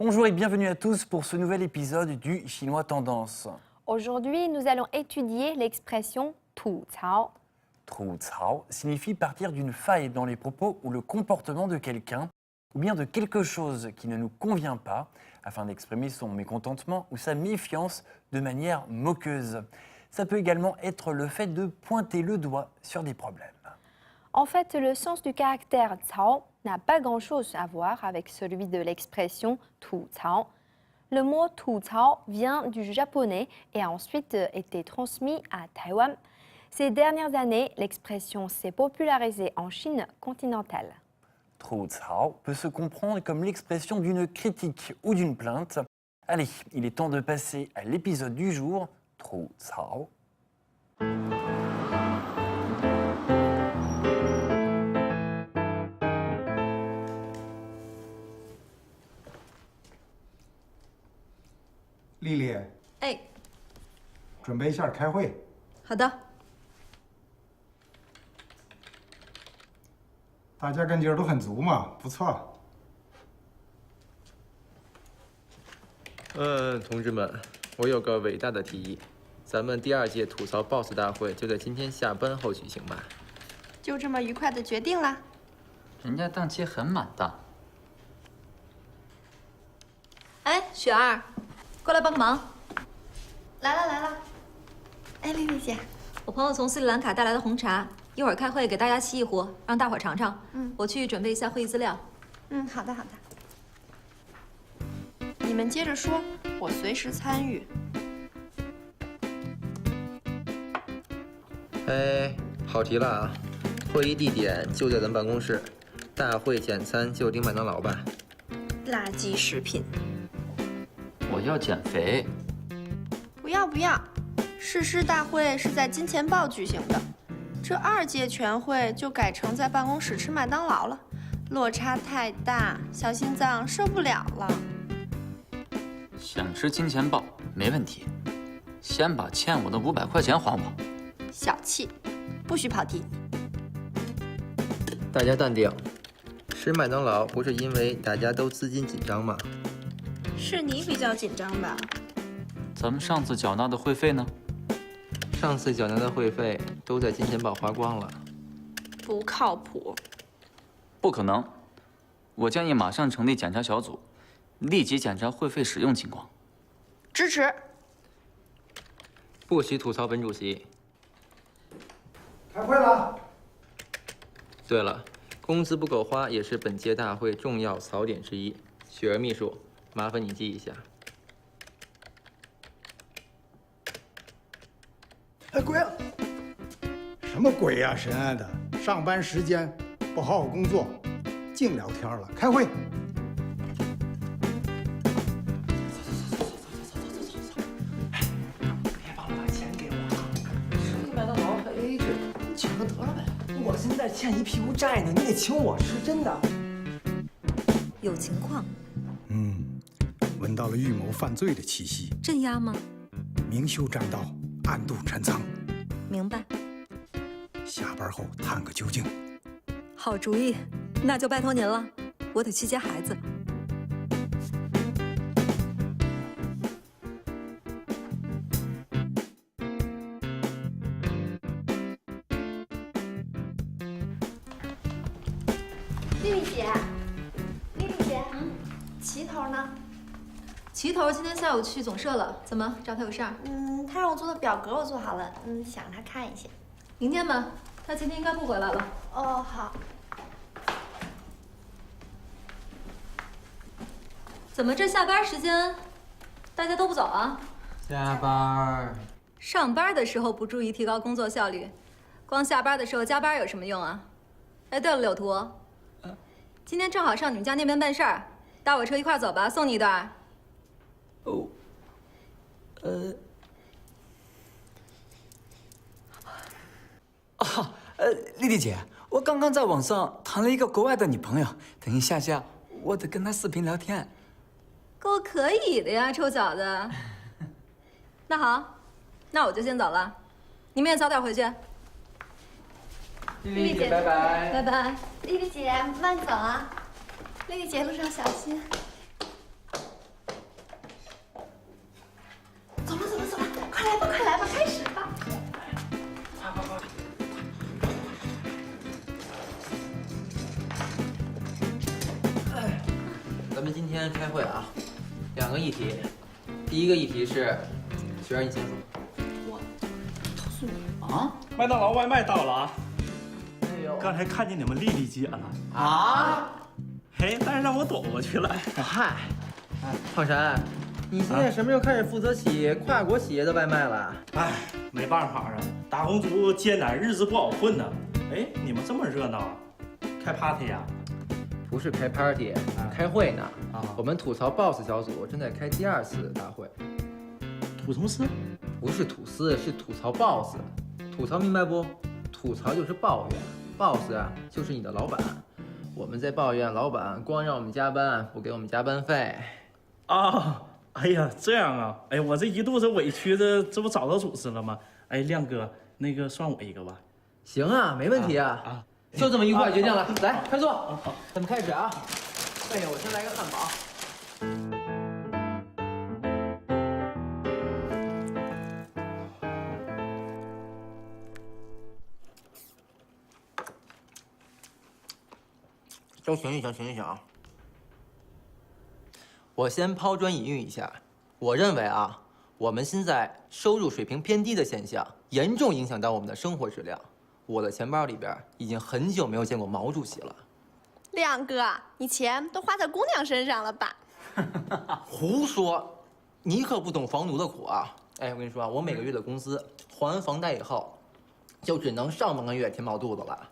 Bonjour et bienvenue à tous pour ce nouvel épisode du Chinois Tendance. Aujourd'hui, nous allons étudier l'expression « tu cao ». Tu cao signifie partir d'une faille dans les propos ou le comportement de quelqu'un, ou bien de quelque chose qui ne nous convient pas, afin d'exprimer son mécontentement ou sa méfiance de manière moqueuse. Ça peut également être le fait de pointer le doigt sur des problèmes. En fait, le sens du caractère « cao » n'a pas grand-chose à voir avec celui de l'expression « tu cao ». Le mot « tu cao » vient du japonais et a ensuite été transmis à Taïwan. Ces dernières années, l'expression s'est popularisée en Chine continentale. Tu cao peut se comprendre comme l'expression d'une critique ou d'une plainte. Allez, il est temps de passer à l'épisode du jour, Tu cao.丽丽，哎，准备一下开会。好的。大家根劲儿都很足嘛，不错。同志们，我有个伟大的提议，咱们第2届吐槽 BOSS 大会就在今天下班后举行吧。就这么愉快的决定了？人家档期很满的。哎，雪儿，过来帮个忙。来了来了。哎，丽丽姐，我朋友从斯里兰卡带来的红茶，一会儿开会给大家沏一壶，让大伙儿尝尝。我去准备一下会议资料。好的好的。你们接着说，我随时参与。哎，好题了啊！会议地点就在咱办公室，大会简餐就订麦当劳吧。垃圾食品。我要减肥。不要不要，誓师大会是在金钱豹举行的，这2届全会就改成在办公室吃麦当劳了，落差太大，小心脏受不了了。想吃金钱豹没问题，先把欠我的500块钱还我。小气，不许跑题。大家淡定，吃麦当劳不是因为大家都资金紧张吗？是你比较紧张吧？咱们上次缴纳的会费呢？上次缴纳的会费都在金钱豹花光了。不靠谱。不可能，我建议马上成立检查小组，立即检查会费使用情况。支持。不许吐槽本主席。开会了。对了，工资不够花也是本届大会重要槽点之一。雪儿秘书，麻烦你记一下。哎，鬼了！什么鬼呀，神爱的！上班时间不好好工作，净聊天了。开会。别忘了把钱给我，吃麦当劳还 AA 制，你请他得了呗。我现在欠一屁股债呢，你得请我吃，真的。有情况。闻到了预谋犯罪的气息。镇压吗？明修栈道，暗度陈仓。明白。下班后探个究竟。好主意，那就拜托您了。我得去接孩子。丽丽姐，丽丽姐，齐头呢？齐头今天下午去总社了，怎么找他有事儿？他让我做的表格我做好了，想让他看一下。明天吧，他今天应该不回来了。哦，好。怎么这下班时间，大家都不走啊？加班。上班的时候不注意提高工作效率，光下班的时候加班有什么用啊？哎，对了，柳图，今天正好上你们家那边办事儿，搭我车一块走吧，送你一段。哦。丽丽姐，我刚刚在网上谈了一个国外的女朋友，等一下我得跟她视频聊天。够可以的呀，臭小子。那好，那我就先走了，你们也早点回去。丽丽姐，拜拜。拜拜。丽丽姐，慢走啊！丽丽姐，路上小心。天开会啊，2个议题。第一个议题是，雪儿你先说。啊？麦当劳外卖到了啊！哎呦，刚才看见你们丽丽姐了，啊！嘿，但是让我躲过去了。嗨，胖山，你现在什么时候开始负责起跨国企业的外卖了？哎，没办法啊，打工族艰难，日子不好混呐。哎，你们这么热闹啊？开 party 呀？不是开 party，开会呢。啊，我们吐槽 boss 小组正在开第2次大会。吐什么丝？不是吐司，是吐槽 boss。吐槽明白不？吐槽就是抱怨 ，boss 啊就是你的老板。我们在抱怨老板光让我们加班，不给我们加班费。啊，哎呀，这样啊，哎，我这一肚子委屈的，这不找到组织了吗？哎，亮哥，那个算我一个吧。行啊，没问题啊。就这么一块决定了，来，快坐。咱们开始啊。哎呀，我先来个汉堡。都停一停，停一停啊！我先抛砖引玉一下，我认为啊，我们现在收入水平偏低的现象，严重影响到我们的生活质量。我的钱包里边已经很久没有见过毛主席了。亮哥，你钱都花在姑娘身上了吧？胡说，你可不懂房奴的苦啊！哎，我跟你说啊，我每个月的工资还完房贷以后，就只能上半个月填饱肚子了。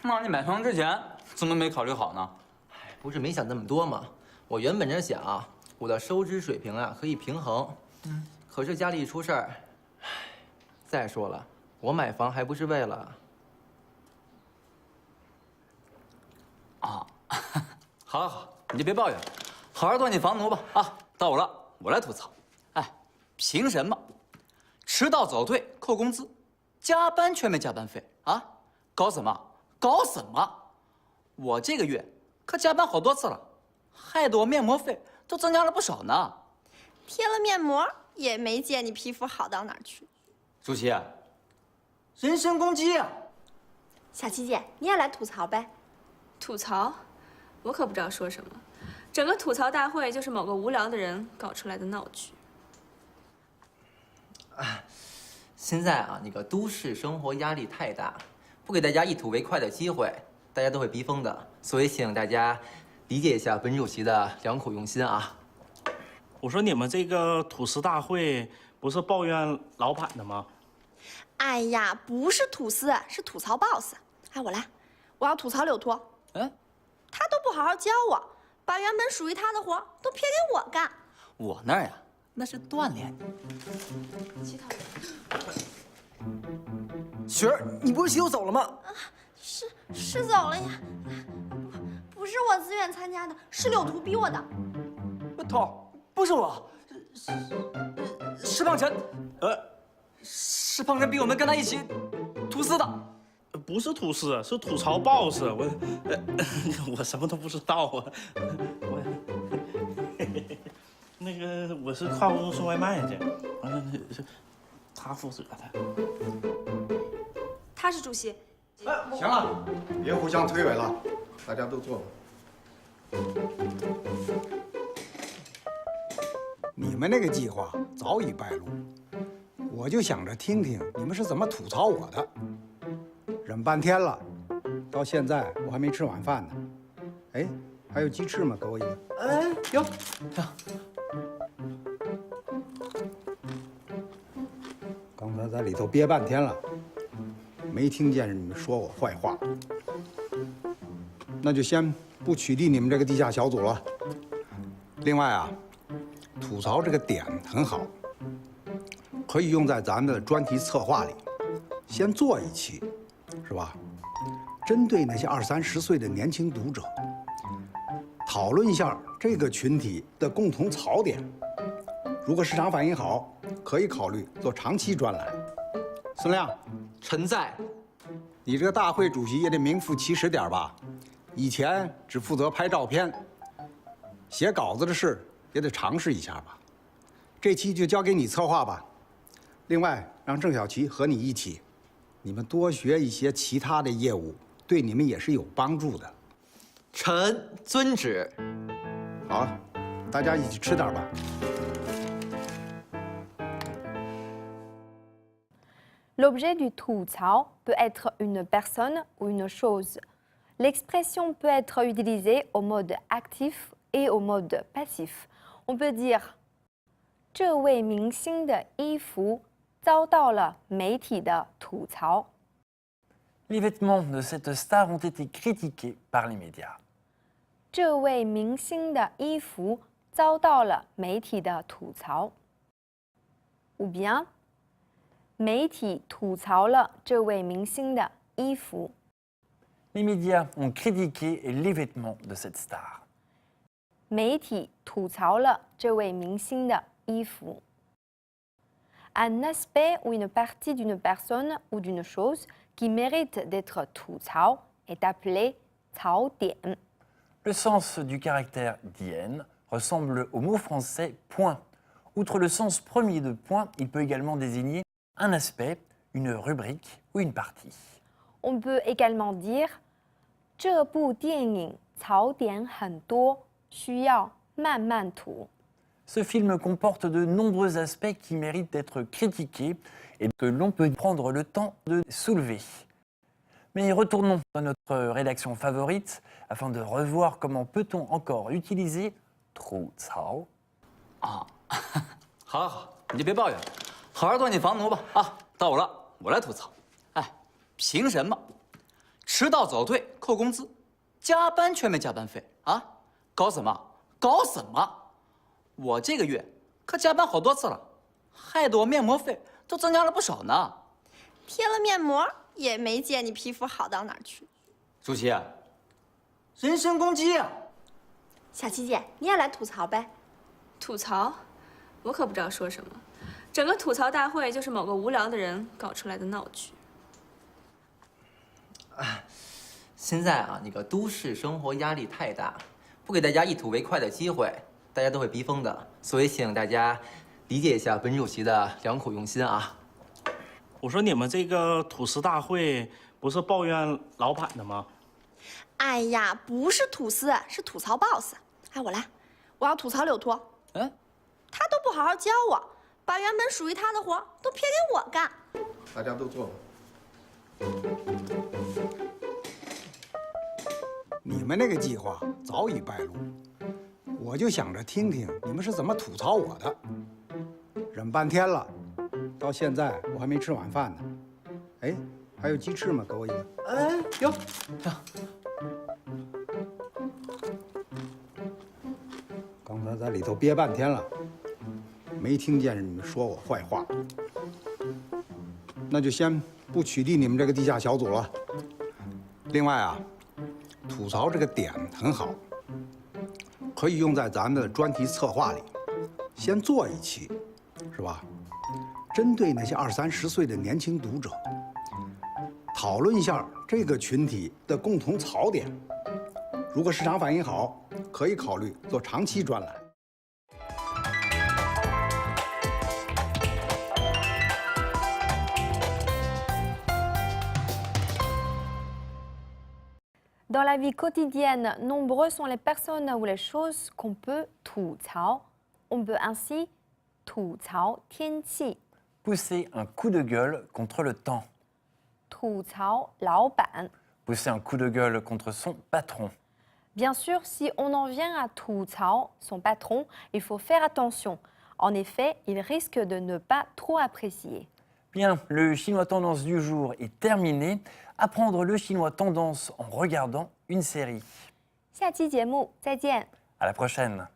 那你买房之前怎么没考虑好呢？不是没想那么多嘛，我原本着想啊，我的收支水平啊可以平衡，可是家里一出事儿，再说了，我买房还不是为了……啊，好，好，你就别抱怨了，好好做你房奴吧。啊，到我了，我来吐槽。哎，凭什么迟到早退扣工资，加班却没加班费啊？搞什么？搞什么？我这个月可加班好多次了，害得我面膜费都增加了不少呢。贴了面膜也没见你皮肤好到哪儿去。主席，人身攻击啊！小七姐，你也来吐槽呗？吐槽？我可不知道说什么。整个吐槽大会就是某个无聊的人搞出来的闹剧。现在啊，那个都市生活压力太大，不给大家一吐为快的机会，大家都会逼疯的。所以请大家理解一下本主席的良苦用心啊。我说你们这个吐司大会不是抱怨老板的吗？哎呀，不是吐司，是吐槽 boss。哎，我来，我要吐槽柳托。嗯，他都不好好教我，把原本属于他的活都撇给我干。我那儿呀，那是锻炼的。雪儿，你不是洗手走了吗？是走了呀，不是我自愿参加的，是柳图逼我的。头，不是我，是胖晨，是胖晨逼我们跟他一起吐司的。不是吐司，是吐槽 boss。我什么都不知道啊。那个我是跨国送外卖去，完了是他负责的。他是主席。行了，别互相推诿了，大家都坐吧。你们那个计划早已败露，我就想着听听你们是怎么吐槽我的。忍半天了，到现在我还没吃晚饭呢。哎，还有鸡翅吗？给我一个。哎，有。刚才在里头憋半天了，没听见你们说我坏话，那就先不取缔你们这个地下小组了。另外啊，吐槽这个点很好，可以用在咱们的专题策划里，先做一期，是吧？针对那些20、30岁的年轻读者，讨论一下这个群体的共同槽点。如果市场反应好，可以考虑做长期专栏。孙亮，臣在。你这个大会主席也得名副其实点吧？以前只负责拍照片，写稿子的事也得尝试一下吧。这期就交给你策划吧。另外，让郑小琪和你一起，你们多学一些其他的业务，对你们也是有帮助的。臣遵旨。好。好了，大家一起吃点吧。 L'objet du 吐槽 peut être une personne ou une chose. L'expression peut être utilisée au mode actif et au mode passif. On peut dire 这位明星的衣服遭到了媒体的吐槽。 Les vêtements de cette star ont été critiqués par les médias. 这位明星的衣服遭到了媒体的吐槽。Ou bien 媒体吐槽了这位明星的衣服。 Les médias ont critiqué les vêtements de cette star. 媒体吐槽了这位明星的衣服。Un aspect ou une partie d'une personne ou d'une chose qui mérite d'être 吐槽 est appelé 槽点。 Le sens du caractère dien ressemble au mot français point. Outre le sens premier de point, il peut également désigner un aspect, une rubrique ou une partie. On peut également dire 这部电影槽点很多，需要慢慢吐。 Ce film comporte de nombreux aspects qui méritent d'être critiqués et que l'on peut prendre le temps de soulever. Mais retournons dans notre rédaction favorite afin de revoir comment peut-on encore utiliser 吐槽。啊，好，好，好，你就别抱怨了，好好做你房奴吧。啊，到我了，我来吐槽。哎，凭什么迟到早退扣工资，加班却没加班费啊？搞什么？搞什么？我这个月可加班好多次了，害得我面膜费都增加了不少呢。贴了面膜也没见你皮肤好到哪儿去。舒淇，人身攻击啊！小琪姐，你也来吐槽呗？吐槽，我可不知道说什么。整个吐槽大会就是某个无聊的人搞出来的闹剧。现在啊，那个都市生活压力太大，不给大家一吐为快的机会，大家都会逼疯的。所以请大家理解一下本主席的良苦用心啊。我说你们这个吐司大会不是抱怨老板的吗？哎呀，不是吐司，是吐槽 boss。哎，我来，我要吐槽柳托。嗯，他都不好好教我，把原本属于他的活都撇给我干。大家都坐吧。你们那个计划早已败露，我就想着听听你们是怎么吐槽我的。忍半天了，到现在我还没吃晚饭呢。哎，还有鸡翅吗？给我一个。哎，有。刚才在里头憋半天了，没听见你们说我坏话。那就先不取缔你们这个地下小组了。另外啊，吐槽这个点很好，可以用在咱们的专题策划里，先做一期，是吧？针对那些20、30岁的年轻读者，讨论一下这个群体的共同槽点。如果市场反应好，可以考虑做长期专栏。 Dans la vie quotidienne, nombreux sont les personnes ou les choses qu'on peut 吐槽. On peut ainsi 吐槽天气, Pousser un coup de gueule contre le temps. 吐槽老板. Pousser un coup de gueule contre son patron. Bien sûr, si on en vient à 吐槽son patron, il faut faire attention. En effet, il risque de ne pas trop apprécier. Bien, le chinois tendance du jour est terminé. Apprendre le chinois tendance en regardant une série. 下期节目再见。 À la prochaine.